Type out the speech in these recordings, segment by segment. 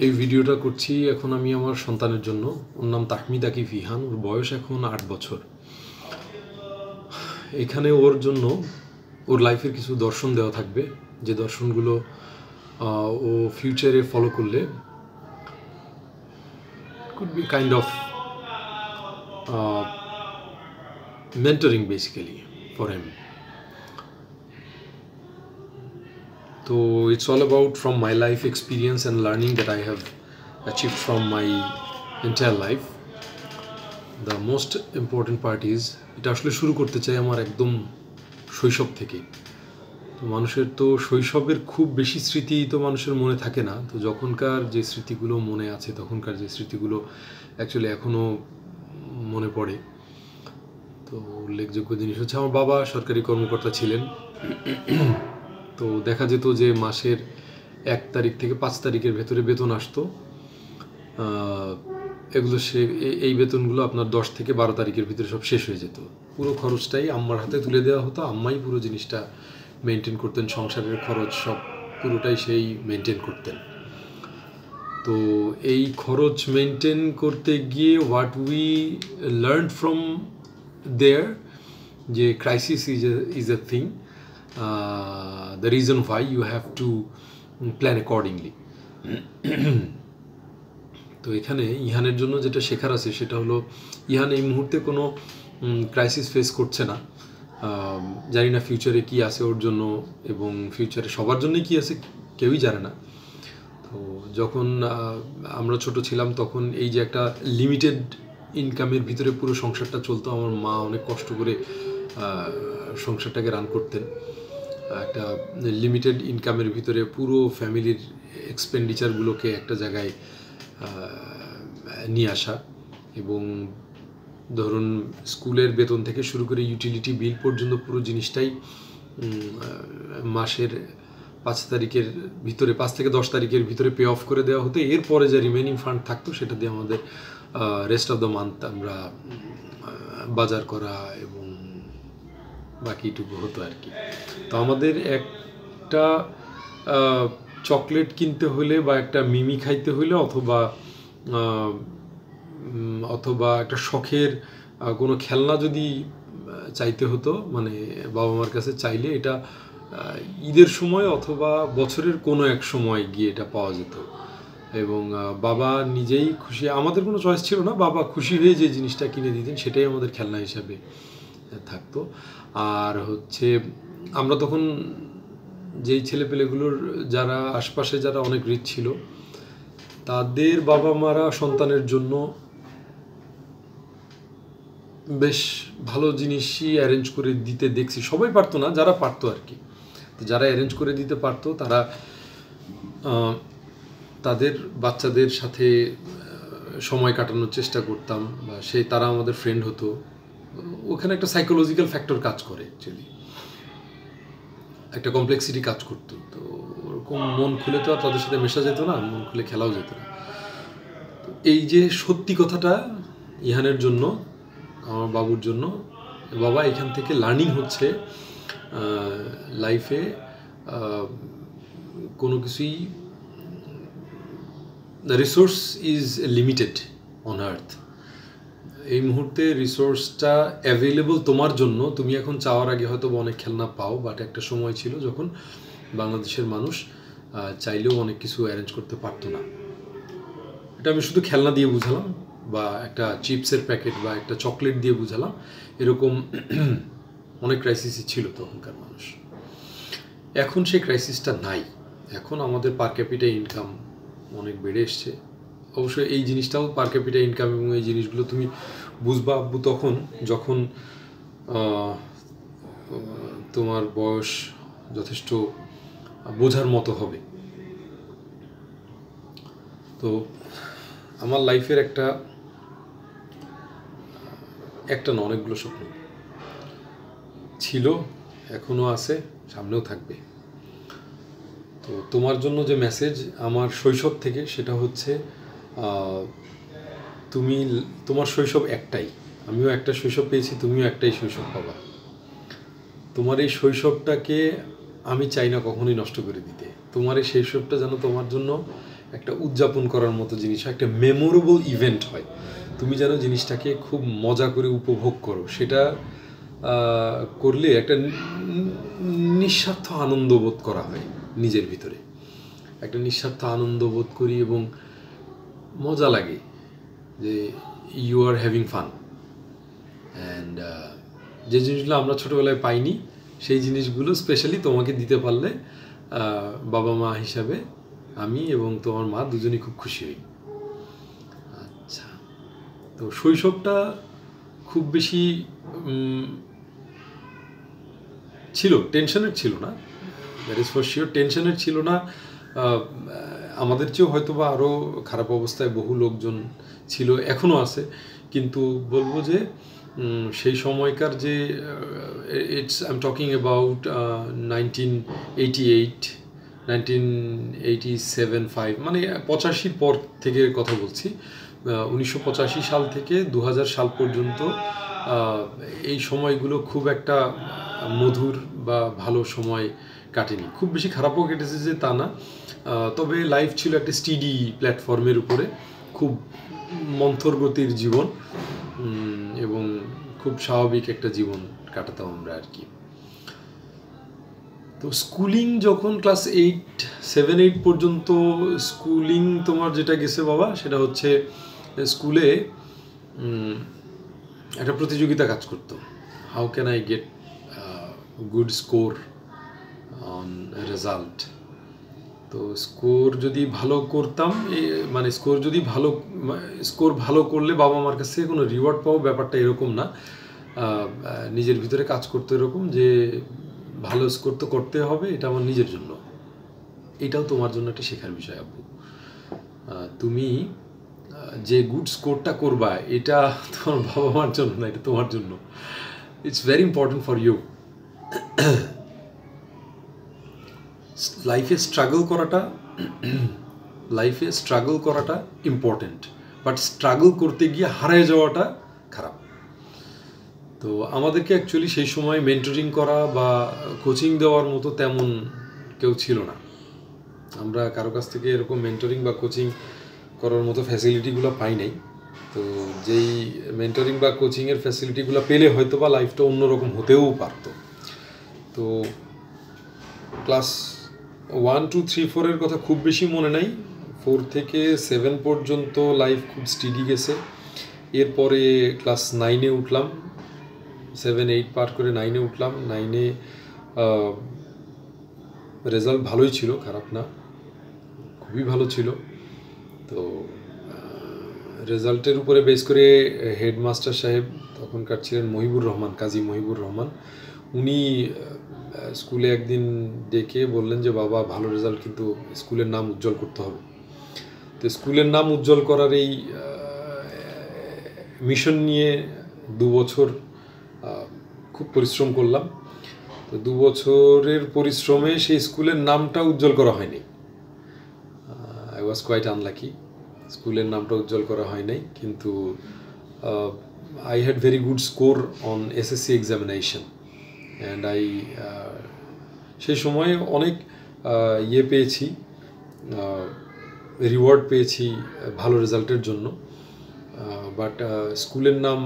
এই ভিডিওটা করছি এখন আমি আমার সন্তানের জন্য। ওর নাম তাহমিদ আকিব ইহান, ওর বয়স এখন 8 বছর। এখানে ওর জন্য ওর লাইফের কিছু দর্শন দেওয়া থাকবে, যে দর্শনগুলো ও ফিউচারে ফলো করলে could be kind of mentoring basically for him. So it's all about from my life experience and learning that I have achieved from my entire life. The most important part is এটা আসলে শুরু করতে চাই আমার একদম শৈশব থেকে। তো মানুষের তো শৈশবের খুব বেশি স্মৃতি তো মানুষের মনে থাকে না, তো যখনকার যে স্মৃতিগুলো মনে আছে, তখনকার যে স্মৃতিগুলো অ্যাকচুয়ালি এখনও মনে পড়ে। তো উল্লেখযোগ্য জিনিস হচ্ছে আমার বাবা সরকারি কর্মকর্তা ছিলেন। তো দেখা যেত যে মাসের 1 তারিখ থেকে 5 তারিখের ভেতরে বেতন আসতো। এগুলো এই বেতনগুলো আপনার 10 থেকে 12 তারিখের ভিতরে সব শেষ হয়ে যেত। পুরো খরচটাই আম্মার হাতে তুলে দেওয়া হতো, আম্মাই পুরো জিনিসটা মেনটেন করতেন, সংসারের খরচ সব পুরোটাই সেই মেনটেন করতেন। তো এই খরচ মেনটেন করতে গিয়ে what we learn from there, যে crisis is a thing, the reason why you have to plan accordingly. তো এখানে ইহানের জন্য যেটা শেখার আছে সেটা হলো, ইহান এই মুহূর্তে কোনো ক্রাইসিস ফেস করছে না। জানি না ফিউচারে কী আছে ওর জন্য, এবং ফিউচারে সবার জন্যই কী আছে কেউই জানে না। তো যখন আমরা ছোট ছিলাম তখন এই যে একটা লিমিটেড ইনকামের ভিতরে পুরো সংসারটা চলতো, আমার মা অনেক কষ্ট করে সংসারটাকে রান করতেন। একটা লিমিটেড ইনকামের ভিতরে পুরো ফ্যামিলির এক্সপেন্ডিচারগুলোকে একটা জায়গায় নিয়ে আসা, এবং ধরুন স্কুলের বেতন থেকে শুরু করে ইউটিলিটি বিল পর্যন্ত পুরো জিনিসটাই মাসের 5 তারিখের ভিতরে, 5 থেকে 10 তারিখের ভিতরে পে অফ করে দেওয়া হতো। এরপরে যে রিমেনিং ফান্ড থাকতো সেটা দিয়ে আমাদের রেস্ট অফ দ্য মান্থ আমরা বাজার করা এবং বাকিটুকু হতো আর কি। তো আমাদের একটা চকলেট কিনতে হলে বা একটা মিমি খাইতে হলে অথবা একটা শখের কোনো খেলনা যদি চাইতে হতো, মানে বাবা মার কাছে চাইলে এটা ঈদের সময় অথবা বছরের কোনো এক সময় গিয়ে এটা পাওয়া যেত, এবং বাবা নিজেই খুশি, আমাদের কোনো চয়েস ছিল না, বাবা খুশি হয়ে যে জিনিসটা কিনে দিতেন সেটাই আমাদের খেলনা হিসাবে থাকতো। আর হচ্ছে আমরা তখন যেই ছেলেপেলেগুলোর যারা আশপাশে যারা অনেক রিচ ছিল, তাদের বাবা মারা সন্তানের জন্য বেশ ভালো জিনিসই অ্যারেঞ্জ করে দিতে দেখছি। সবাই পারতো না, যারা পারতো আর কি। তো যারা অ্যারেঞ্জ করে দিতে পারতো তারা তাদের বাচ্চাদের সাথে সময় কাটানোর চেষ্টা করতাম, বা তারা আমাদের ফ্রেন্ড হতো। ওখানে একটা সাইকোলজিক্যাল ফ্যাক্টর কাজ করে, অ্যাকচুয়ালি একটা কমপ্লেক্সিটি কাজ করতো। তো ওরকম মন খুলে তো আর তাদের সাথে মেশা যেত না, মন খুলে খেলাও যেত না। তো এই যে সত্যি কথাটা ইহানের জন্য, আমার বাবুর জন্য, বাবা এখান থেকে লার্নিং হচ্ছে লাইফে কোনো কিছুই, the resource is limited on earth. এই মুহূর্তে রিসোর্সটা অ্যাভেলেবল তোমার জন্য, তুমি এখন চাওয়ার আগে হয়তো অনেক খেলনা পাও, বাট একটা সময় ছিল যখন বাংলাদেশের মানুষ চাইলেও অনেক কিছু অ্যারেঞ্জ করতে পারতো না। এটা আমি শুধু খেলনা দিয়ে বুঝালাম, বা একটা চিপসের প্যাকেট বা একটা চকলেট দিয়ে বুঝালাম, এরকম অনেক ক্রাইসিসই ছিল তখনকার মানুষ। এখন সেই ক্রাইসিসটা নাই। এখন আমাদের পার ক্যাপিটা ইনকাম অনেক বেড়ে এসছে। অবশ্যই এই জিনিসটাও পার ক্যাপিটা ইনকাম এবং এই জিনিসগুলো তুমি বুঝবা আব্বু তখন, যখন তোমার বয়স যথেষ্ট বোঝার মতো হবে। তো আমার লাইফের একটা না, অনেকগুলো স্বপ্ন ছিল, এখনও আছে, সামনেও থাকবে। তো তোমার জন্য যে মেসেজ আমার শৈশব থেকে, সেটা হচ্ছে তোমার শৈশব একটাই, আমিও একটা শৈশব পেয়েছি, তুমিও একটাই শৈশব পাবা। তোমার এই শৈশবটাকে আমি চাই না কখনোই নষ্ট করে দিতে। তোমার এই শৈশবটা যেন তোমার জন্য একটা উদযাপন করার মতো জিনিস হয়, একটা মেমোরেবল ইভেন্ট হয়, তুমি যেন জিনিসটাকে খুব মজা করে উপভোগ করো, সেটা করলে একটা নিঃস্বার্থ আনন্দ বোধ করা হয় নিজের ভিতরে, একটা নিঃস্বার্থ আনন্দ বোধ করি এবং মজা লাগে যে you are having fun. And যে জিনিসগুলো আমরা ছোটোবেলায় পাইনি সেই জিনিসগুলো স্পেশালি তোমাকে দিতে পারলে বাবা মা হিসাবে আমি এবং তোমার মা দুজনেই খুব খুশি হই। আচ্ছা, তো শৈশবটা খুব বেশি ছিল, টেনশনের ছিল না, দ্যাট ইজ ফর শিওর, টেনশনের ছিল না। আমাদের চেয়েও হয়তো বা আরও খারাপ অবস্থায় বহু লোকজন ছিল, এখনও আছে, কিন্তু বলবো যে সেই সময়কার যে আই এম টকিং অ্যাবাউট 1988, 1987, 5, মানে 85 পর থেকে কথা বলছি, 1985 সাল থেকে 2000 সাল পর্যন্ত এই সময়গুলো খুব একটা মধুর বা ভালো সময় কাটেনি, খুব বেশি খারাপও কেটেছে যে তা না, তবে লাইফ ছিল একটা স্টিডি প্ল্যাটফর্মের উপরে, খুব মন্থর গতির জীবন এবং খুব স্বাভাবিক একটা জীবন কাটাতাম আমরা আর কি। তো স্কুলিং যখন ক্লাস 7-8 পর্যন্ত স্কুলিং তোমার যেটা গেছে বাবা, সেটা হচ্ছে স্কুলে একটা প্রতিযোগিতা কাজ করতো, how can I get good score on result. তো স্কোর যদি ভালো করতাম, মানে স্কোর ভালো করলে বাবা মার কাছে কোনো রিওয়ার্ড পাবো, ব্যাপারটা এরকম না, নিজের ভিতরে কাজ করতে এরকম যে ভালো স্কোর তো করতে হবে, এটা আমার নিজের জন্য, এটাও তোমার জন্য একটা শেখার বিষয় আব্বু। তুমি যে গুড স্কোরটা করবা এটা তোমার বাবা মার জন্য না, এটা তোমার জন্য, it's very important for you. লাইফে স্ট্রাগল করাটা ইম্পর্টেন্ট, বাট স্ট্রাগল করতে গিয়ে হারিয়ে যাওয়াটা খারাপ। তো আমাদেরকে অ্যাকচুয়ালি সেই সময় মেন্টরিং করা বা কোচিং দেওয়ার মতো তেমন কেউ ছিল না, আমরা কারো কাছ থেকে এরকম মেন্টরিং বা কোচিং করার মতো ফ্যাসিলিটিগুলো পাই নাই। তো যেই মেন্টরিং বা কোচিংয়ের ফ্যাসিলিটিগুলো পেলে হয়তো বা লাইফটা অন্যরকম হতেও পারত। তো ক্লাস 1, 2, 3, 4 কথা খুব বেশি মনে নাই, 4 থেকে 7 পর্যন্ত লাইফ খুব স্টিডি গেছে। এরপরে ক্লাস 9-এ উঠলাম, 7-8 পার করে 9-এ উঠলাম। 9-এ রেজাল্ট ভালোই ছিল, খারাপ না, খুবই ভালো ছিল। তো রেজাল্টের উপরে বেস করে হেডমাস্টার সাহেব তখনকার ছিলেন মহিবুর রহমান, কাজী মহিবুর রহমান, উনি স্কুলে একদিন ডেকে বললেন যে বাবা, ভালো রেজাল্ট কিন্তু স্কুলের নাম উজ্জ্বল করতে হবে। তো স্কুলের নাম উজ্জ্বল করার এই মিশন নিয়ে 2 বছর খুব পরিশ্রম করলাম। তো 2 বছরের পরিশ্রমে সেই স্কুলের নামটা উজ্জ্বল করা হয়নি। আই ওয়াজ কোয়াইট আনলাকি, স্কুলের নামটা উজ্জ্বল করা হয় নাই, কিন্তু I had very good score on SSC examination and সেই সময়ে অনেক পেয়েছি, রিওয়ার্ড পেয়েছি ভালো রেজাল্টের জন্য, বাট স্কুলের নাম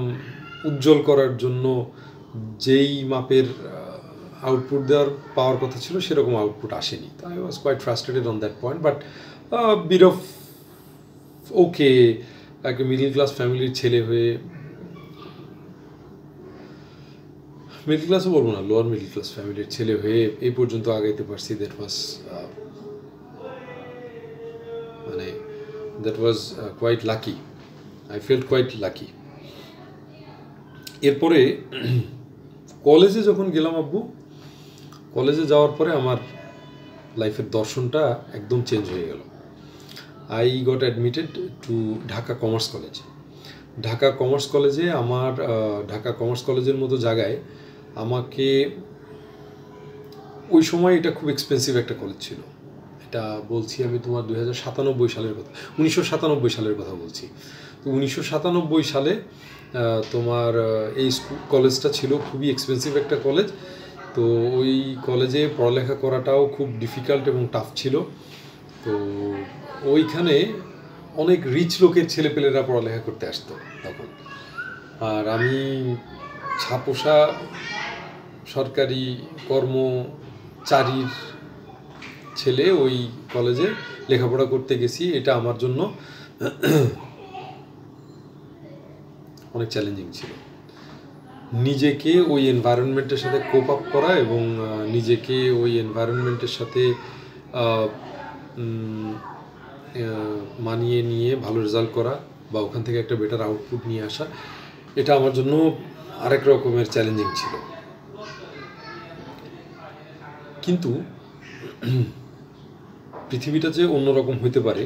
উজ্জ্বল করার জন্য যেই মাপের আউটপুট পাওয়ার কথা ছিল সেরকম আউটপুট আসেনি। তো I was quite frustrated on that point, but bit of okay, একটা মিডল ক্লাস ফ্যামিলির ছেলে হয়ে, মিডল ক্লাসও বলবো না, লোয়ার মিডল ক্লাস ফ্যামিলির ছেলে হয়ে এই পর্যন্ত আগাইতে পারছি, that was quite lucky, I felt quite lucky. এরপরে কলেজে যখন গেলাম আব্বু, কলেজে যাওয়ার পরে আমার লাইফের দর্শনটা একদম চেঞ্জ হয়ে গেল। I got admitted to Dhaka commerce college. Dhaka commerce কলেজে ঢাকা কমার্স কলেজের মতো জায়গায় আমাকে, ওই সময় এটা খুব এক্সপেন্সিভ একটা কলেজ ছিল, এটা বলছি আমি তোমার 1997 সালের কথা, 1997 সালের কথা বলছি। তো 1997 সালে তোমার এই কলেজটা ছিল খুবই এক্সপেন্সিভ একটা কলেজ। তো ওই কলেজে পড়ালেখা করাটাও খুব ডিফিকাল্ট এবং টাফ ছিল। তো ওইখানে অনেক রিচ লোকের ছেলেপেলেরা পড়ালেখা করতে আসতো তখন। আর আমি ছাপোষা সরকারি কর্মচারীর ছেলে ওই কলেজে লেখাপড়া করতে গেছি। এটা আমার জন্য অনেক চ্যালেঞ্জিং ছিল, নিজেকে ওই এনভায়রনমেন্টের সাথে কোপ আপ করা এবং নিজেকে ওই এনভায়রনমেন্টের সাথে মানিয়ে নিয়ে ভালো রেজাল্ট করা বা ওখান থেকে একটা বেটার আউটপুট নিয়ে আসা, এটা আমার জন্য আরেক রকমের চ্যালেঞ্জিং ছিল। কিন্তু পৃথিবীটা যে অন্যরকম হতে পারে,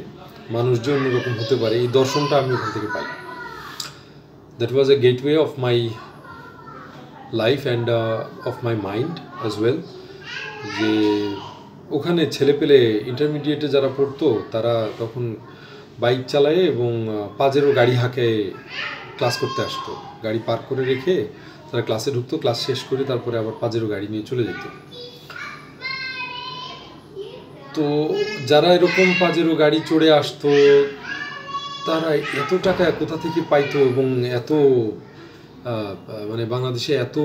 মানুষ যে অন্যরকম হতে পারে, এই দর্শনটা আমি ওখান থেকে পাই। That was a gateway of my life and of my mind as well. যে ওখানে ছেলেপেলে ইন্টারমিডিয়েটে যারা পড়তো তারা তখন বাইক চালায় এবং পাজেরও গাড়ি হাঁকে ক্লাস করতে আসতো। গাড়ি পার্ক করে রেখে তারা ক্লাসে ঢুকতো, ক্লাস শেষ করে তারপরে আবার পাজেরও গাড়ি নিয়ে চলে যেত। তো যারা এরকম পাজেরও গাড়ি চড়ে আসতো তারা এত টাকা কোথা থেকে পাইতো এবং এত মানে বাংলাদেশে এত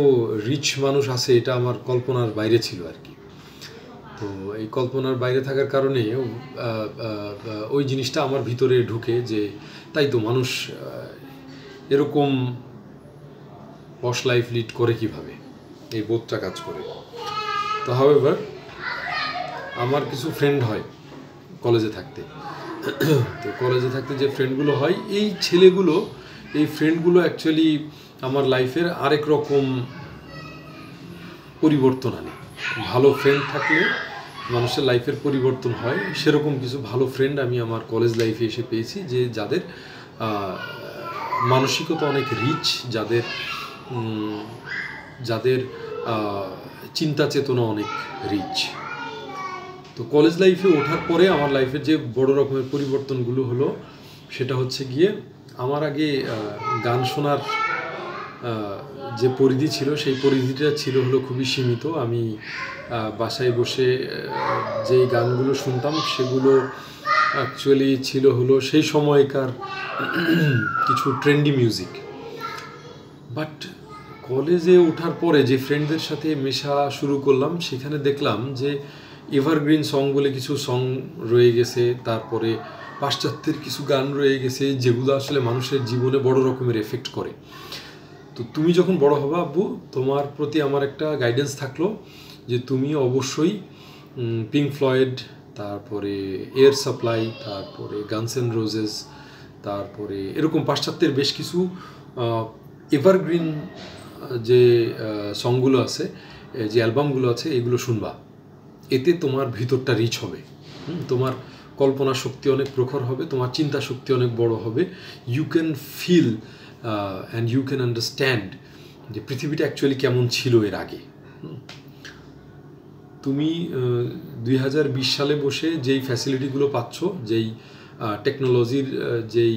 রিচ মানুষ আছে, এটা আমার কল্পনার বাইরে ছিল আর কি। তো এই কল্পনার বাইরে থাকার কারণে ওই জিনিসটা আমার ভিতরে ঢুকে যে তাই তো মানুষ এরকম পশ লাইফ লিড করে কিভাবে, এই বোধটা কাজ করে। তো হাউএভার আমার কিছু ফ্রেন্ড হয় কলেজে থাকতে। তো কলেজে থাকতে যে ফ্রেন্ডগুলো হয়, এই ফ্রেন্ডগুলো অ্যাকচুয়ালি আমার লাইফের আরেক রকম পরিবর্তন আনে। ভালো ফ্রেন্ড থাকলে মানুষের লাইফের পরিবর্তন হয়, সেরকম কিছু ভালো ফ্রেন্ড আমি আমার কলেজ লাইফে এসে পেয়েছি, যে যাদের মানসিকতা অনেক রিচ, যাদের চিন্তা চেতনা অনেক রিচ। তো কলেজ লাইফে ওঠার পরে আমার লাইফের যে বড় রকমের পরিবর্তনগুলো হলো, সেটা হচ্ছে গিয়ে আমার আগে গান শোনার যে পরিধি ছিল, সেই পরিধিটা ছিল হলো খুবই সীমিত। আমি বাসায় বসে যেই গানগুলো শুনতাম সেগুলো অ্যাকচুয়ালি ছিল হলো সেই সময়কার কিছু ট্রেন্ডি মিউজিক। বাট কলেজে ওঠার পরে যে ফ্রেন্ডদের সাথে মেশা শুরু করলাম, সেখানে দেখলাম যে এভারগ্রিন সং বলে কিছু সং রয়ে গেছে, তারপরে পাশ্চাত্যের কিছু গান রয়ে গেছে যেগুলো আসলে মানুষের জীবনে বড় রকমের এফেক্ট করে। তো তুমি যখন বড় হবা আব্বু, তোমার প্রতি আমার একটা গাইডেন্স থাকলো যে তুমি অবশ্যই পিঙ্ক ফ্লয়েড, তারপরে এয়ার সাপ্লাই, তারপরে গানস এন্ড রোজেস, তারপরে এরকম পাশ্চাত্যের বেশ কিছু এভারগ্রিন যে সংগুলো আছে, যে অ্যালবামগুলো আছে, এগুলো শুনবা। এতে তোমার ভিতরটা রিচ হবে, তোমার কল্পনা শক্তি অনেক প্রখর হবে, তোমার চিন্তা শক্তি অনেক বড় হবে। You can feel and you can understand যে পৃথিবীটা অ্যাকচুয়ালি কেমন ছিল এর আগে। তুমি 2020 সালে বসে যেই ফ্যাসিলিটিগুলো পাচ্ছ, যেই টেকনোলজির যেই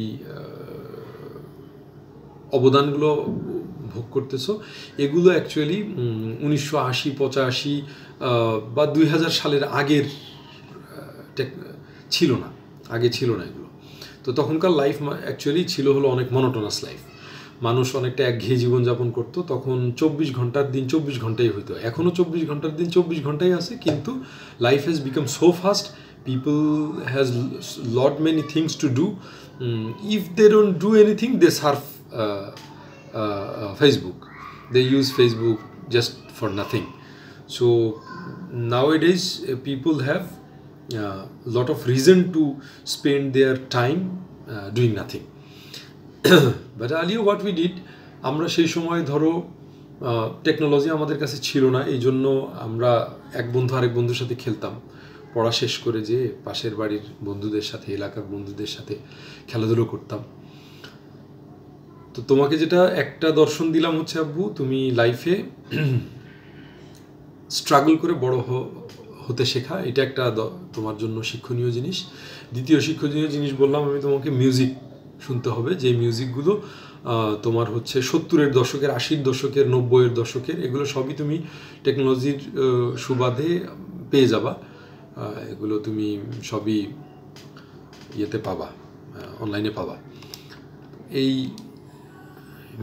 অবদানগুলো ভোগ করতেছো, এগুলো অ্যাকচুয়ালি 1980, 85 বা 2000 সালের আগের ছিল না, আগে ছিল না এগুলো। তো তখনকার লাইফ অ্যাকচুয়ালি ছিল হলো অনেক মনোটোনাস লাইফ, মানুষ অনেকটা একঘেয়ে জীবনযাপন করতো। তখন 24 ঘন্টার দিন 24 ঘন্টাই হইতো, এখনও 24 ঘন্টার দিন 24 ঘন্টাই আছে, কিন্তু life has become so fast, people has lot many things to do. If they don't do anything, they surf Facebook, they use Facebook just for nothing. So nowadays people have lot of reason to spend their time doing nothing. But earlier what we did, আমরা সেই সময় ধরো technology আমাদের কাছে ছিল না, এই জন্য আমরা এক বন্ধু আরেক বন্ধুর সাথে খেলতাম, পড়া শেষ করে যে পাশের বাড়ির বন্ধুদের সাথে, এলাকার বন্ধুদের সাথে খেলাধুলো করতাম। তো তোমাকে যেটা একটা দর্শন দিলাম হচ্ছে আব্বু, তুমি লাইফে স্ট্রাগল করে বড় হতে শেখা, এটা একটা তোমার জন্য শিক্ষণীয় জিনিস। দ্বিতীয় শিক্ষণীয় জিনিস বললাম আমি তোমাকে, মিউজিক শুনতে হবে, যে মিউজিকগুলো তোমার হচ্ছে 70-এর দশকের, 80-র দশকের, 90-এর দশকের, এগুলো সবই তুমি টেকনোলজির সুবাদে পেয়ে যাবা। এগুলো তুমি সবই ইয়েতে পাবা, অনলাইনে পাবা। এই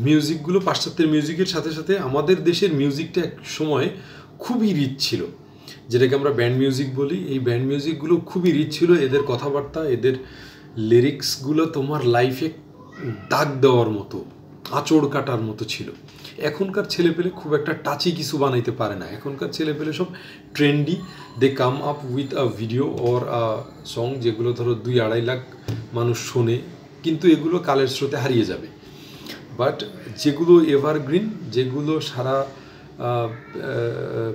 মিউজিকগুলো পাশ্চাত্যের মিউজিকের সাথে সাথে আমাদের দেশের মিউজিকটা এক সময় খুবই রিচ ছিল, যেটাকে আমরা ব্যান্ড মিউজিক বলি। এই ব্যান্ড মিউজিকগুলো খুবই রিচ ছিল, এদের কথাবার্তা, এদের লিরিক্সগুলো তোমার লাইফে দাগ দেওয়ার মতো, আঁচড় কাটার মতো ছিল। এখনকার ছেলেপেলে খুব একটা টাচি কিছু বানাইতে পারে না। এখনকার ছেলেপেলে সব trendy, they come up with a video or a song, যেগুলো ধরো 2-2.5 লাখ মানুষ শোনে, কিন্তু এগুলো কালের স্রোতে হারিয়ে যাবে। বাট যেগুলো এভারগ্রিন, যেগুলো সারা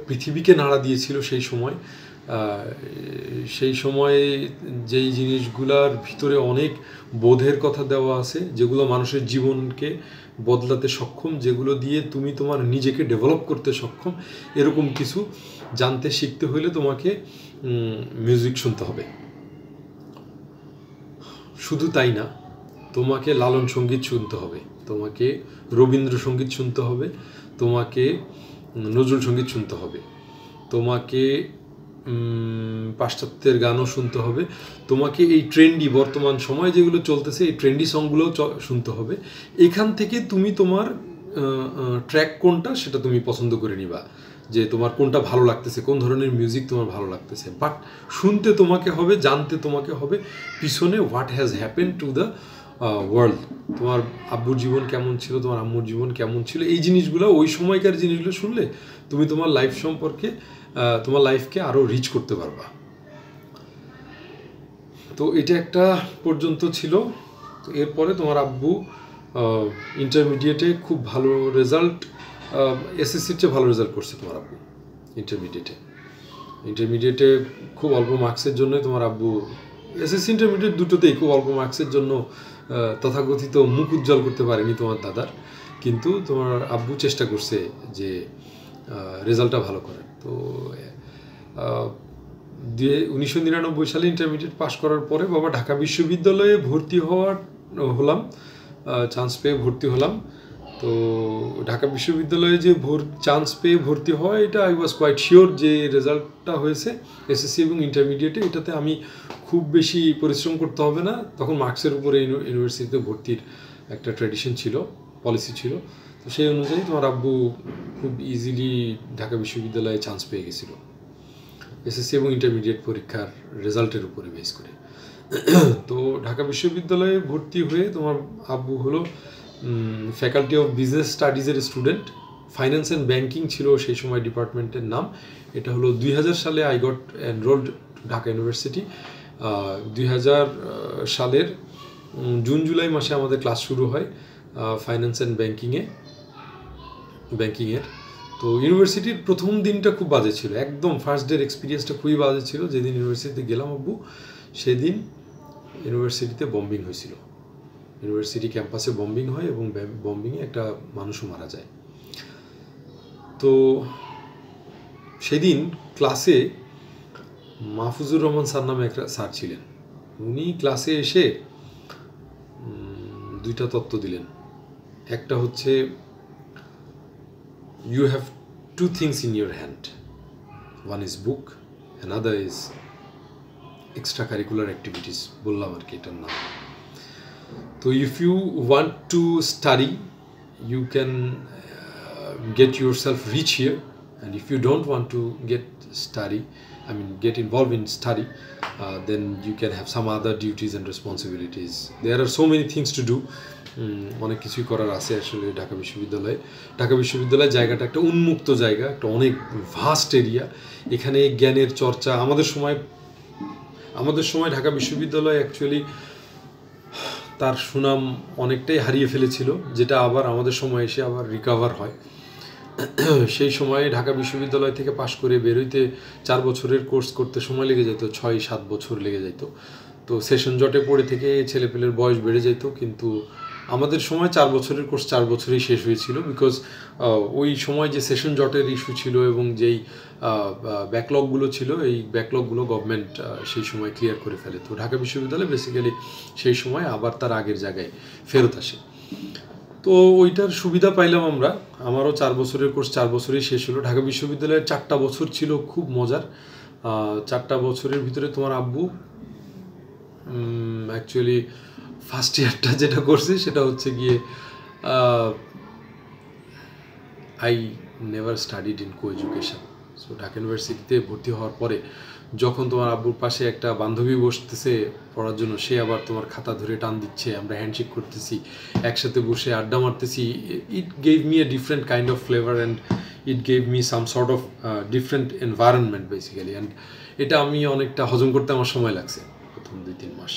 পৃথিবীকে নাড়া দিয়েছিল সেই সময়ে যেই জিনিসগুলার ভিতরে অনেক বোধের কথা দেওয়া আছে, যেগুলো মানুষের জীবনকে বদলাতে সক্ষম, যেগুলো দিয়ে তুমি তোমার নিজেকে ডেভেলপ করতে সক্ষম, এরকম কিছু জানতে শিখতে হলে তোমাকে মিউজিক শুনতে হবে। শুধু তাই না, তোমাকে লালন সঙ্গীত শুনতে হবে, তোমাকে রবীন্দ্রসঙ্গীত শুনতে হবে, তোমাকে নজরুল সঙ্গীত শুনতে হবে, তোমাকে পাশ্চাত্যের গানও শুনতে হবে, তোমাকে এই ট্রেন্ডি বর্তমান সময় যেগুলো চলতেছে এই ট্রেন্ডি সংগুলোও শুনতে হবে। এখান থেকে তুমি তোমার ট্র্যাক কোনটা সেটা তুমি পছন্দ করে নিবা, যে তোমার কোনটা ভালো লাগতেছে, কোন ধরনের মিউজিক তোমার ভালো লাগতেছে। বাট শুনতে তোমাকে হবে, জানতে তোমাকে হবে পিছনে what has happen to the world. তোমার আব্বুর জীবন কেমন ছিল, তোমার আম্মুর জীবন কেমন ছিল, এই জিনিসগুলো, ওই সময়কার জিনিসগুলো শুনলে তুমি তোমার লাইফ সম্পর্কে, তোমার লাইফকে আরও রিচ করতে পারবা। তো এটা একটা পর্যন্ত ছিল। তো এরপরে তোমার আব্বু ইন্টারমিডিয়েটে খুব ভালো রেজাল্ট, এসএসসির চেয়ে ভালো রেজাল্ট করছে তোমার আব্বু ইন্টারমিডিয়েটে খুব অল্প মার্কসের জন্যই তোমার আব্বু, এসএসসি ইন্টারমিডিয়েট দুটোতেই খুব অল্প মার্কসের জন্য তথাকথিত মুখ উজ্জ্বল করতে পারেনি তোমার দাদার, কিন্তু তোমার আব্বু চেষ্টা করছে যে রেজাল্টটা ভালো করার। তো 1999 সালে ইন্টারমিডিয়েট পাশ করার পরে বাবা ঢাকা বিশ্ববিদ্যালয়ে হলাম, চান্স পেয়ে ভর্তি হলাম। তো ঢাকা বিশ্ববিদ্যালয়ে যে চান্স পেয়ে ভর্তি হয়, এটা আই ওয়াজ কোয়াইট শিওর যে রেজাল্টটা হয়েছে এসএসসি এবং ইন্টারমিডিয়েটে, এটাতে আমি খুব বেশি পরিশ্রম করতে হবে না। তখন মার্কসের উপরে ইউনিভার্সিটিতে ভর্তির একটা ট্র্যাডিশন ছিল, পলিসি ছিল। তো সেই অনুযায়ী তোমার আব্বু খুব ইজিলি ঢাকা বিশ্ববিদ্যালয়ে চান্স পেয়ে গেছিল এসএসসি এবং ইন্টারমিডিয়েট পরীক্ষার রেজাল্টের উপরে বেস করে। তো ঢাকা বিশ্ববিদ্যালয়ে ভর্তি হয়ে তোমার আব্বু হলো ফ্যাকাল্টি অফ বিজনেস স্টাডিজের স্টুডেন্ট। ফাইন্যান্স অ্যান্ড ব্যাংকিং ছিল সেই সময় ডিপার্টমেন্টের নাম। এটা হলো 2000 সালে I got enrolled Dhaka university. 2000 সালের জুন জুলাই মাসে আমাদের ক্লাস শুরু হয় ফাইন্যান্স অ্যান্ড ব্যাংকিংয়ের। তো ইউনিভার্সিটির প্রথম দিনটা খুব বাজে ছিল, একদম ফার্স্ট ডের এক্সপিরিয়েন্সটা খুবই বাজে ছিল। যেদিন ইউনিভার্সিটিতে গেলাম আব্বু, সেদিন ইউনিভার্সিটিতে বম্বিং হয়েছিল। ইউনিভার্সিটি ক্যাম্পাসে বম্বিং হয় এবং বম্বিংয়ে একটা মানুষও মারা যায়। তো সেদিন ক্লাসে মাহফুজুর রহমান স্যার নামে একটা স্যার ছিলেন। উনি ক্লাসে এসে দুইটা তত্ত্ব দিলেন। একটা হচ্ছে, you have two things in your hand. One is book, another is extracurricular activities. বললাম আর কি এটার নাম। তো if you want to study, you can get yourself rich here, and if you don't want to get involved in study, then you can have some other duties and responsibilities. There are so many things to do. অনেক কিছুই করার আছে আসলে ঢাকা বিশ্ববিদ্যালয় জায়গাটা একটা উন্মুক্ত জায়গা, একটা অনেক ভাস্ট এরিয়া। এখানে জ্ঞানের চর্চা, আমাদের সময় ঢাকা বিশ্ববিদ্যালয় অ্যাকচুয়ালি তার সুনাম অনেকটাই হারিয়ে ফেলেছিল, যেটা আবার আমাদের সময় এসে আবার রিকভার হয়। সেই সময়ে ঢাকা বিশ্ববিদ্যালয় থেকে পাশ করে বেরোইতে 4 বছরের কোর্স করতে সময় লেগে যেত, 6-7 বছর লেগে যেত। তো সেশন জটে পড়ে থেকে ছেলেপেলের বয়স বেড়ে যেত, কিন্তু আমাদের সময় 4 বছরের কোর্স 4 বছরেই শেষ হয়েছিল। বিকজ ওই সময় যে সেশন জটের ইস্যু ছিল এবং যেই ব্যাকলগগুলো ছিল, এই ব্যাকলগগুলো গভর্নমেন্ট সেই সময় ক্লিয়ার করে ফেলে। তো ঢাকা বিশ্ববিদ্যালয় বেসিক্যালি সেই সময় আবার তার আগের জায়গায় ফেরত আসে। তো ওইটার সুবিধা পাইলাম আমরা। আমারও 4 বছরের কোর্স 4 বছরেই শেষ হলো। ঢাকা বিশ্ববিদ্যালয়ের 4টা বছর ছিল খুব মজার। 4টা বছরের ভিতরে তোমার আব্বু অ্যাকচুয়ালি ফার্স্ট ইয়ারটা যেটা করছে সেটা হচ্ছে গিয়ে I never studied in co education. So Dhaka ইউনিভার্সিটিতে ভর্তি হওয়ার পরে যখন তোমার আব্বুর পাশে একটা বান্ধবী বসতেছে পড়ার জন্য, সে আবার তোমার খাতা ধরে টান দিচ্ছে, আমরা হ্যান্ডশেক করতেছি, একসাথে বসে আড্ডা মারতেছি, it gave me a different kind of flavour and it gave me some sort of different environment basically. And এটা আমি অনেকটা হজম করতে আমার সময় লাগছে প্রথম 2-3 মাস।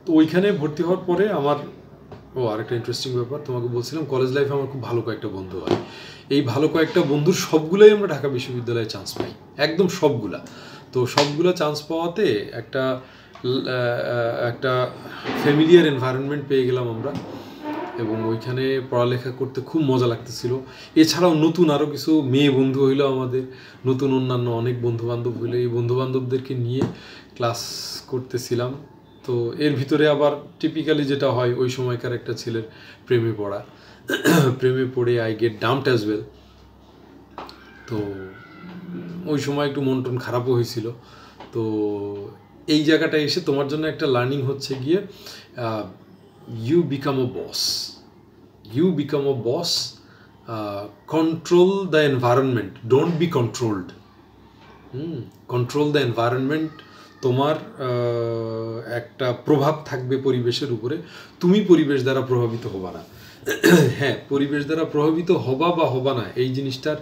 তো ওইখানে ভর্তি হওয়ার পরে আমার আরেকটা ইন্টারেস্টিং ব্যাপার তোমাকে বলছিলাম, কলেজ লাইফে আমার খুব ভালো কয়েকটা বন্ধু হয়। এই ভালো কয়েকটা বন্ধুর সবগুলোই আমরা ঢাকা বিশ্ববিদ্যালয়ে চান্স পাই, একদম সবগুলা। তো সবগুলো চান্স পাওয়াতে একটা ফ্যামিলিয়ার এনভায়রনমেন্ট পেয়ে গেলাম আমরা, এবং ওইখানে পড়ালেখা করতে খুব মজা লাগতেছিল। এছাড়াও নতুন আরও কিছু মেয়ে বন্ধু হইলো আমাদের, নতুন অন্যান্য অনেক বন্ধুবান্ধব হইলো। এই বন্ধুবান্ধবদেরকে নিয়ে ক্লাস করতেছিলাম। তো এর ভিতরে আবার টিপিক্যালি যেটা হয় ওই সময়কার একটা ছেলের প্রেমে পড়া, প্রেমে পড়ে আই গেট ডাম্পড অ্যাজ ওয়েল। তো ওই সময় একটু মন টন খারাপও হয়েছিল। তো এই জায়গাটায় এসে তোমার জন্য একটা লার্নিং হচ্ছে গিয়ে you become a boss. You become a boss. Control the environment. Don't be controlled. Control the environment. তোমার একটা প্রভাব থাকবে পরিবেশের উপরে, তুমি পরিবেশ দ্বারা প্রভাবিত হবা না। হ্যাঁ, পরিবেশ দ্বারা প্রভাবিত হবা বা হবা না এই জিনিসটার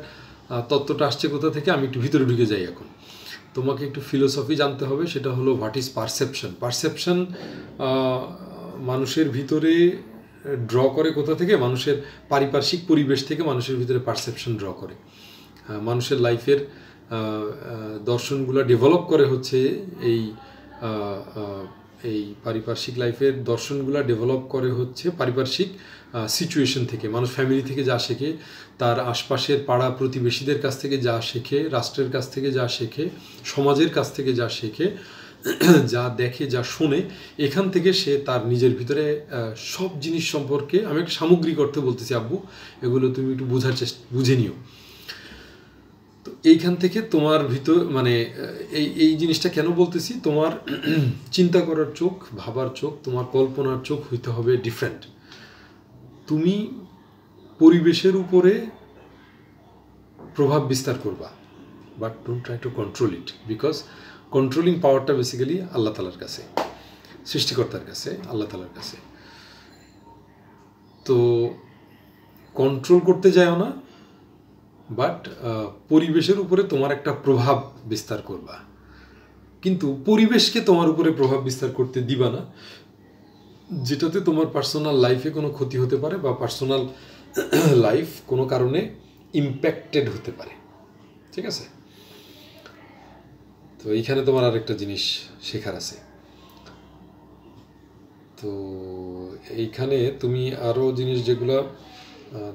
তত্ত্বটা আসছে কোথা থেকে, আমি একটু ভিতরে ঢুকে যাই এখন। তোমাকে একটু ফিলোসফি জানতে হবে, সেটা হলো হোয়াট ইজ পারসেপশন। পারসেপশন মানুষের ভিতরে ড্র করে কোথা থেকে, মানুষের পারিপার্শ্বিক পরিবেশ থেকে মানুষের ভিতরে পারসেপশন ড্র করে। মানুষের লাইফের দর্শনগুলো ডেভেলপ করে হচ্ছে এই পারিপার্শ্বিক লাইফের দর্শনগুলো ডেভেলপ করে হচ্ছে পারিপার্শ্বিক সিচুয়েশন থেকে। মানুষ ফ্যামিলি থেকে যা শেখে, তার আশপাশের পাড়া প্রতিবেশীদের কাছ থেকে যা শেখে, রাষ্ট্রের কাছ থেকে যা শেখে, সমাজের কাছ থেকে যা শেখে, যা দেখে, যা শোনে, এখান থেকে সে তার নিজের ভিতরে সব জিনিস সম্পর্কে, আমি একটা সামগ্রিক অর্থে বলতেছি আব্বু, এগুলো তুমি একটু বুঝে নিও। তো এইখান থেকে তোমার ভিতর মানে এই জিনিসটা কেন বলতেছি, তোমার চিন্তা করার চোখ, ভাবার চোখ, তোমার কল্পনার চোখ হইতে হবে ডিফারেন্ট। তুমি পরিবেশের উপরে প্রভাব বিস্তার করবা, but don't try to control it, because controlling পাওয়ারটা বেসিক্যালি আল্লাহ তালার কাছে, সৃষ্টিকর্তার কাছে, আল্লাহ তালার কাছে। তো কন্ট্রোল করতে যাও না, বাট পরিবেশের উপরে তোমার একটা প্রভাব বিস্তার করবা, কিন্তু পরিবেশকে তোমার উপরে প্রভাব বিস্তার করতে দিবা না, যেটাতে তোমার পার্সোনাল লাইফে কোনো ক্ষতি হতে পারে বা পার্সোনাল লাইফ কোনো কারণে ইম্প্যাক্টেড হতে পারে। ঠিক আছে? তো এইখানে তোমার আরেকটা জিনিস শেখার আছে। তো এইখানে তুমি আরও জিনিস যেগুলো,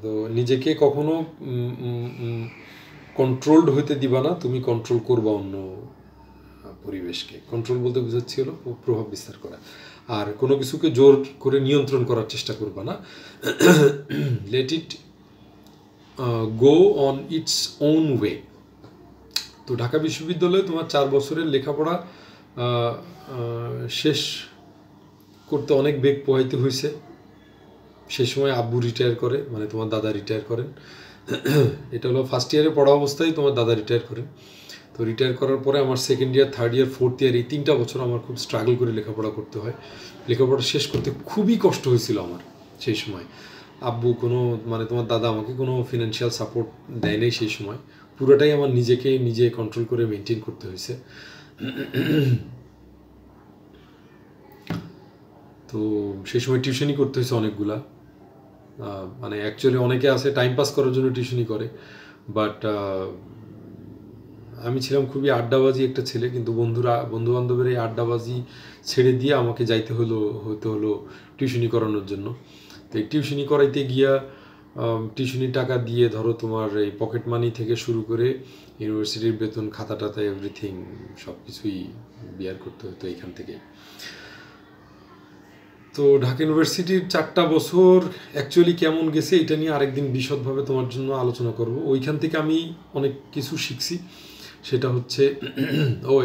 তো নিজেকে কখনো কন্ট্রোলড হইতে দিবা না, তুমি কন্ট্রোল করবা অন্য পরিবেশকে। কন্ট্রোল বলতে বোঝাচ্ছি হলো প্রভাব বিস্তার করা, আর কোনো কিছুকে জোর করে নিয়ন্ত্রণ করার চেষ্টা করবা না। Let it go on its own way. তো ঢাকা বিশ্ববিদ্যালয়ে তোমার 4 বছরের লেখাপড়া শেষ করতে অনেক বেগ পোহাইতে হয়েছে। সেই সময় আব্বু রিটায়ার করে, মানে তোমার দাদা রিটায়ার করেন। এটা হলো ফার্স্ট ইয়ারে পড়া অবস্থায় তোমার দাদা রিটায়ার করেন। তো রিটায়ার করার পরে আমার second year, third year, fourth year, এই 3টা বছর আমার খুব স্ট্রাগল করে লেখাপড়া করতে হয়। লেখাপড়া শেষ করতে খুবই কষ্ট হয়েছিল আমার সেই সময়। আব্বু কোনো, মানে তোমার দাদা আমাকে কোনো ফিনান্সিয়াল সাপোর্ট দেয় নাই সেই সময়, পুরোটাই আমার নিজেকে নিজে কন্ট্রোল করে মেনটেন করতে হয়েছে। তো সেই সময় টিউশনি করতে হয়েছে অনেকগুলা, মানে অ্যাকচুয়ালি অনেকে আছে টাইম পাস করার জন্য টিউশনি করে, বাট আমি ছিলাম খুবই আড্ডাবাজি একটা ছেলে, কিন্তু বন্ধু বান্ধবের এই আড্ডাবাজি ছেড়ে দিয়ে আমাকে হতে হলো টিউশনি করানোর জন্য। তো এই টিউশনি করাইতে গিয়া টিউশনির টাকা দিয়ে ধরো তোমার এই পকেট মানি থেকে শুরু করে ইউনিভার্সিটির বেতন, খাতা টাতা, এভরিথিং সব কিছুই বিয়ার করতে হতো এইখান থেকে। তো ঢাকা ইউনিভার্সিটির 4টা বছর অ্যাকচুয়ালি কেমন গেছে এটা নিয়ে আরেকদিন বিশদভাবে তোমার জন্য আলোচনা করব। ওইখান থেকে আমি অনেক কিছু শিখছি, সেটা হচ্ছে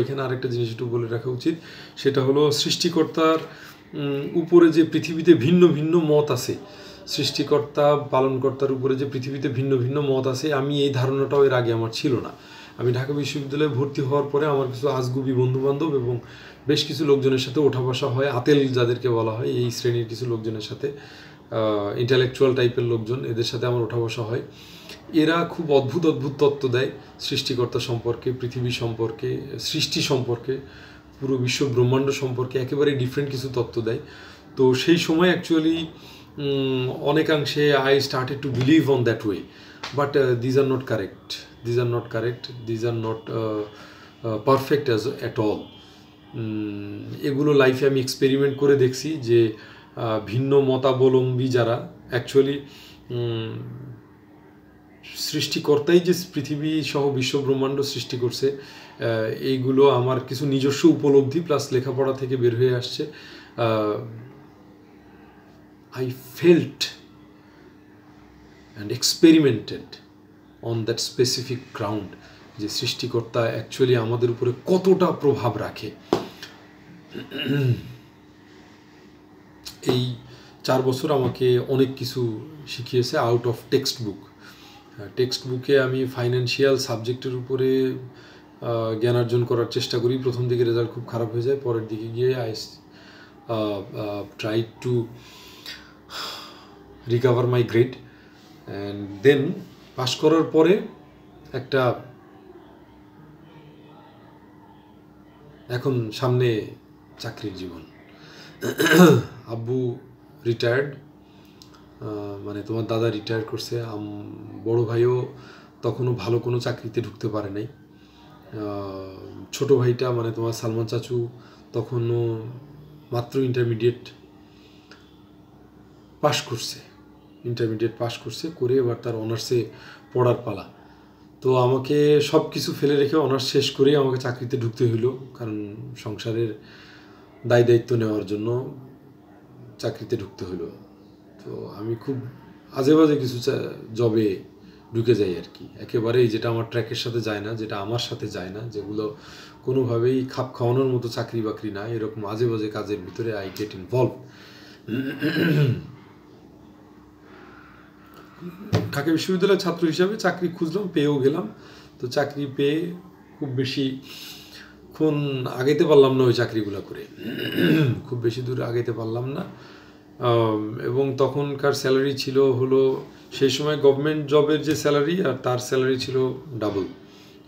এখানে আরেকটা জিনিস একটু বলে রাখা উচিত, সেটা হলো সৃষ্টিকর্তার উপরে যে পৃথিবীতে ভিন্ন ভিন্ন মত আছে, সৃষ্টিকর্তা পালনকর্তার উপরে যে পৃথিবীতে ভিন্ন ভিন্ন মত আছে, আমি এই ধারণাটাও এর আগে আমার ছিল না। আমি ঢাকা বিশ্ববিদ্যালয়ে ভর্তি হওয়ার পরে আমার কিছু আজগুবি বন্ধুবান্ধব এবং বেশ কিছু লোকজনের সাথে ওঠা বসা হয়, আতেল যাদেরকে বলা হয়, এই শ্রেণীর কিছু লোকজনের সাথে, ইন্টালেকচুয়াল টাইপের লোকজন, এদের সাথে আমার ওঠা বসা হয়। এরা খুব অদ্ভুত অদ্ভুত তত্ত্ব দেয় সৃষ্টিকর্তা সম্পর্কে, পৃথিবী সম্পর্কে, সৃষ্টি সম্পর্কে, পুরো বিশ্ব ব্রহ্মাণ্ড সম্পর্কে একেবারে ডিফারেন্ট কিছু তত্ত্ব দেয়। তো সেই সময় অ্যাকচুয়ালি অনেকাংশে I started to believe on that way, but these are not correct, these are not perfect at all. এগুলো লাইফে আমি এক্সপেরিমেন্ট করে দেখছি যে ভিন্ন মতাবলম্বী যারা, অ্যাকচুয়ালি সৃষ্টিকর্তাই যে পৃথিবী সহ বিশ্ব ব্রহ্মাণ্ড সৃষ্টি করছে, এইগুলো আমার কিছু নিজস্ব উপলব্ধি প্লাস লেখাপড়া থেকে বের হয়ে আসছে। I felt and experimented on that specific ground যে সৃষ্টিকর্তা অ্যাকচুয়ালি আমাদের উপরে কতটা প্রভাব রাখে। এই 4 বছর আমাকে অনেক কিছু শিখিয়েছে আউট অফ টেক্সট বুকে। আমি ফাইন্যান্সিয়াল সাবজেক্টের উপরে জ্ঞান অর্জন করার চেষ্টা করি। প্রথম দিকে রেজাল্ট খুব খারাপ হয়ে যায়, পরের দিকে গিয়ে I try to recover my grade, and then pass করার পরে একটা, এখন সামনে চাকরির জীবন। আব্বু রিটায়ার্ড, মানে তোমার দাদা রিটায়ার করছে, বড় ভাইও তখনও ভালো কোনো চাকরিতে ঢুকতে পারে নাই। ছোট ভাইটা মানে তোমার সালমান চাচু তখনও মাত্র ইন্টারমিডিয়েট পাশ করছে, করে এবার তার অনার্সে পড়ার পালা। তো আমাকে সব কিছু ফেলে রেখে অনার্স শেষ করেই আমাকে চাকরিতে ঢুকতে হইলো, কারণ সংসারের দায়িত্ব নেওয়ার জন্য চাকরিতে ঢুকতে হইলো। তো আমি খুব আজে বাজে কিছু জবে ঢুকে যাই আর কি, একেবারেই যেটা আমার ট্র্যাকের সাথে যায় না, যেটা আমার সাথে যায় না, যেগুলো কোনোভাবেই খাপ খাওয়ানোর মতো চাকরি বাকরি না, এরকম আজে বাজে কাজের ভিতরে আই গেট ইনভলভ। ঢাকা বিশ্ববিদ্যালয়ের ছাত্র হিসাবে চাকরি খুঁজলাম, পেয়েও গেলাম। তো চাকরি পেয়ে খুব বেশি ক্ষণ আগাইতে পারলাম না ওই চাকরিগুলো করে, খুব বেশি দূর আগাইতে পারলাম না। এবং তখনকার স্যালারি ছিল হলো, সেই সময় গভর্নমেন্ট জবের যে স্যালারি আর তার স্যালারি ছিল ডাবল।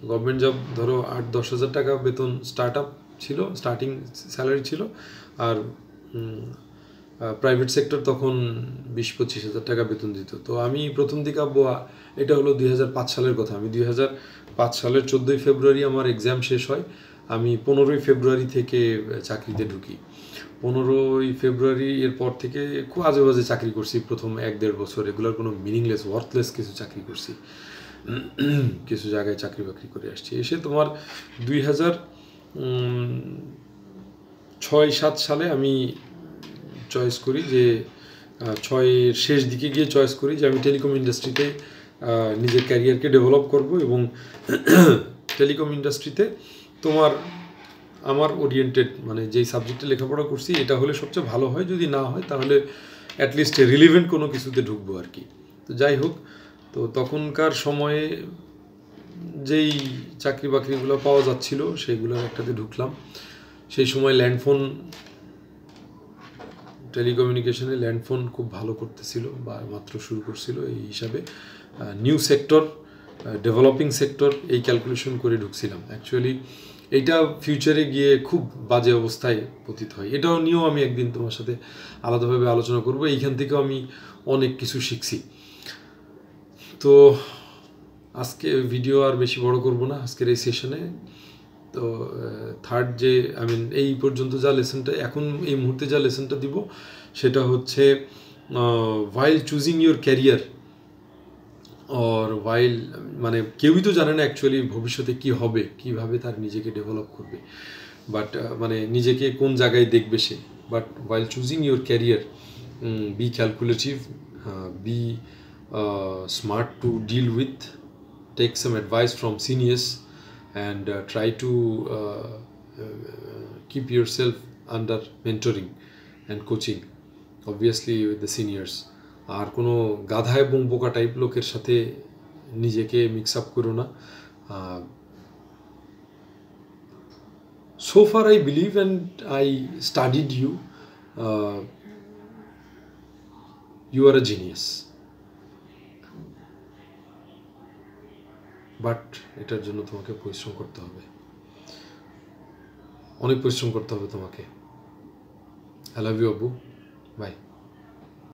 গভর্নমেন্ট জব ধরো 8-10 হাজার টাকা বেতন স্টার্টিং স্যালারি ছিল, আর প্রাইভেট সেক্টর তখন 20-25 হাজার টাকা বেতন দিত। তো আমি প্রথম দিকে এটা হলো 2005 সালের কথা, আমি 2005 সালের 14ই ফেব্রুয়ারি আমার এক্সাম শেষ হয়, আমি 15ই ফেব্রুয়ারি থেকে চাকরিতে ঢুকি। 15ই ফেব্রুয়ারি এর পর থেকে খুব আজে বাজে চাকরি করছি প্রথম 1-1.5 বছর, এগুলোর কোনো মিনিংলেস ওয়ার্থলেস কিছু চাকরি করছি, কিছু জায়গায় চাকরি বাকরি করে আসছি। এসে তোমার 2006-7 সালে আমি চয়েস করি যে 6-এর শেষ দিকে গিয়ে চয়েস করি যে আমি টেলিকম ইন্ডাস্ট্রিতে নিজের ক্যারিয়ারকে ডেভেলপ করব, এবং টেলিকম ইন্ডাস্ট্রিতে আমার ওরিয়েন্টেড মানে যেই সাবজেক্টে লেখাপড়া করছি এটা হলে সবচেয়ে ভালো হয়, যদি না হয় তাহলে অ্যাটলিস্ট রিলিভেন্ট কোনো কিছুতে ঢুকবো আর কি। তো যাই হোক, তো তখনকার সময়ে যেই চাকরি বাকরিগুলো পাওয়া যাচ্ছিল সেইগুলোর একটাতে ঢুকলাম। সেই সময় টেলিকমিউনিকেশনে ল্যান্ডফোন খুব ভালো করতেছিল বা মাত্র শুরু করছিল, এই হিসাবে নিউ সেক্টর, ডেভেলপিং সেক্টর, এই ক্যালকুলেশন করে ঢুকছিলাম। অ্যাকচুয়ালি এইটা ফিউচারে গিয়ে খুব বাজে অবস্থায় পতিত হয়, এটাও নিয়েও আমি একদিন তোমার সাথে আলাদাভাবে আলোচনা করব। এইখান থেকেও আমি অনেক কিছু শিখছি। তো আজকে ভিডিও আর বেশি বড় করব না আজকের এই সেশনে। তো থার্ড এই পর্যন্ত যা লেসনটা, এখন এই মুহূর্তে যা লেসনটা দিব সেটা হচ্ছে while choosing your career or while, মানে কেউই তো জানে না অ্যাকচুয়ালি ভবিষ্যতে কি হবে, কিভাবে তার নিজেকে ডেভেলপ করবে, বাট মানে নিজেকে কোন জায়গায় দেখবে সে। But while choosing your career, be calculative, be smart to deal with, take some advice from seniors, and try to keep yourself under mentoring and coaching, obviously with the seniors. আর কোনো গাধা এবং বোকা টাইপ লোকের সাথে নিজেকে mix up করো না। So far I believe, and I studied you, you are a genius, but এটার জন্য তোমাকে পরিশ্রম করতে হবে, অনেক পরিশ্রম করতে হবে তোমাকে। I love you, Abu. Bye.